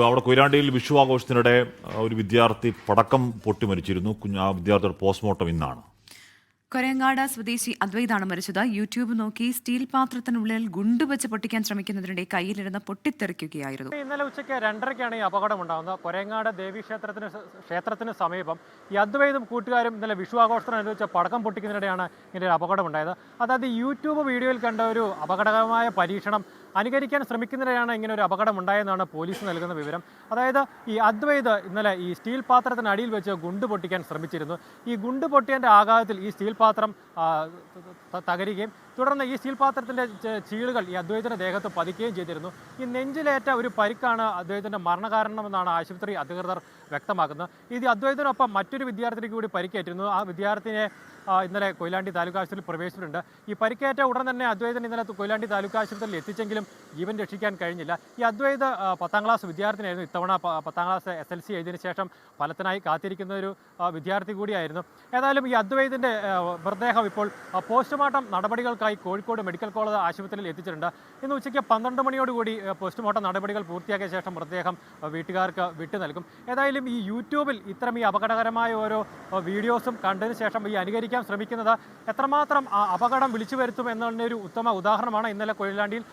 അവിടെ കൊയിലാണ്ടിയിൽ വിഷു ആഘോഷത്തിനിടെ ഒരു വിദ്യാർത്ഥി പടക്കം പൊട്ടി മരിച്ചിരുന്നു. ആ വിദ്യാർത്ഥിയുടെ പോസ്റ്റ്മോർട്ടം ഇന്നാണ്. കൊരങ്ങാട് സ്വദേശി അദ്വൈതാണ് മരിച്ചത്. യൂട്യൂബ് നോക്കി സ്റ്റീൽ പാത്രത്തിനുള്ളിൽ ഗുണ്ടുവെച്ച് പൊട്ടിക്കാൻ ശ്രമിക്കുന്നതിനിടെ കയ്യിലിരുന്ന് പൊട്ടിത്തെറിക്കുകയായിരുന്നു. ഇന്നലെ ഉച്ചയ്ക്ക് 2:30-ക്കാണ് ഈ അപകടം ഉണ്ടാകുന്നത്. കൊരങ്ങാട് ക്ഷേത്രത്തിന് സമീപം ഈ അദ്വൈതും കൂട്ടുകാരും ഇന്നലെ വിഷു ആഘോഷത്തിനനുസരിച്ച് പടക്കം പൊട്ടിക്കുന്നതിനിടെയാണ് ഇങ്ങനെ ഒരു അപകടം ഉണ്ടായത്. അതായത് യൂട്യൂബ് വീഡിയോയിൽ കണ്ട ഒരു അപകടകരമായ പരീക്ഷണം അനുകരിക്കാൻ ശ്രമിക്കുന്നതിനെയാണ് ഇങ്ങനെ ഒരു അപകടം ഉണ്ടായെന്നാണ് പോലീസ് നൽകുന്ന വിവരം. അതായത് ഈ അദ്വൈത് ഇന്നലെ ഈ സ്റ്റീൽ പാത്രത്തിനടിയിൽ വെച്ച് ഗുണ്ട് പൊട്ടിക്കാൻ ശ്രമിച്ചിരുന്നു. ഈ ഗുണ്ട് പൊട്ടിയതിൻ്റെ ആഘാതത്തിൽ ഈ സ്റ്റീൽ പാത്രം തകരുകയും തുടർന്ന് ഈ സ്റ്റീൽ പാത്രത്തിൻ്റെ ചീളുകൾ ഈ അദ്വൈതിൻ്റെ ദേഹത്ത് പതിക്കുകയും ചെയ്തിരുന്നു. ഈ നെഞ്ചിലേറ്റ ഒരു പരിക്കാണ് അദ്വൈതിൻ്റെ മരണകാരണമെന്നാണ് ആശുപത്രി അധികൃതർ വ്യക്തമാക്കുന്നത്. ഇത് അദ്വൈതിനൊപ്പം മറ്റൊരു വിദ്യാർത്ഥിനിക്ക് കൂടി പരിക്കേറ്റിരുന്നു. ആ വിദ്യാർത്ഥിനെ ഇന്നലെ കൊയിലാണ്ടി താലൂക്ക് ആശുപത്രിയിൽ പ്രവേശിച്ചിട്ടുണ്ട്. ഈ പരിക്കേറ്റ ഉടൻ തന്നെ അദ്വൈതൻ ഇന്നലെ കൊയിലാണ്ടി താലൂക്ക് ആശുപത്രിയിൽ എത്തിച്ചെങ്കിലും ജീവൻ രക്ഷിക്കാൻ കഴിഞ്ഞില്ല. ഈ അദ്വൈത് 10ാം ക്ലാസ് വിദ്യാർത്ഥിനിയായിരുന്നു. ഇത്തവണ 10ാം ക്ലാസ് SLC എഴുതിയതിനു ശേഷം ഫലത്തിനായി കാത്തിരിക്കുന്ന ഒരു വിദ്യാർത്ഥി കൂടിയായിരുന്നു. ഏതായാലും ഈ അദ്വൈതിൻ്റെ മൃതദേഹം ഇപ്പോൾ പോസ്റ്റ്മോർട്ടം നടപടികൾക്കായി കോഴിക്കോട് മെഡിക്കൽ കോളേജ് ആശുപത്രിയിൽ എത്തിച്ചിട്ടുണ്ട്. ഇന്ന് ഉച്ചയ്ക്ക് 12 മണിയോടുകൂടി പോസ്റ്റ്മോർട്ടം നടപടികൾ പൂർത്തിയാക്കിയ ശേഷം മൃതദേഹം വീട്ടുകാർക്ക് വിട്ടു നൽകും. ഏതായാലും ഈ യൂട്യൂബിൽ ഇത്തരം ഈ അപകടകരമായ ഓരോ വീഡിയോസും കണ്ടതിന് ശേഷം ഈ അനുകരിക്കാൻ ശ്രമിക്കുന്നത് എത്രമാത്രം അപകടം വിളിച്ചു വരുത്തും എന്നതിൻ്റെ ഒരു ഉത്തമ ഉദാഹരണമാണ് ഇന്നലെ കൊയിലാണ്ടിയിൽ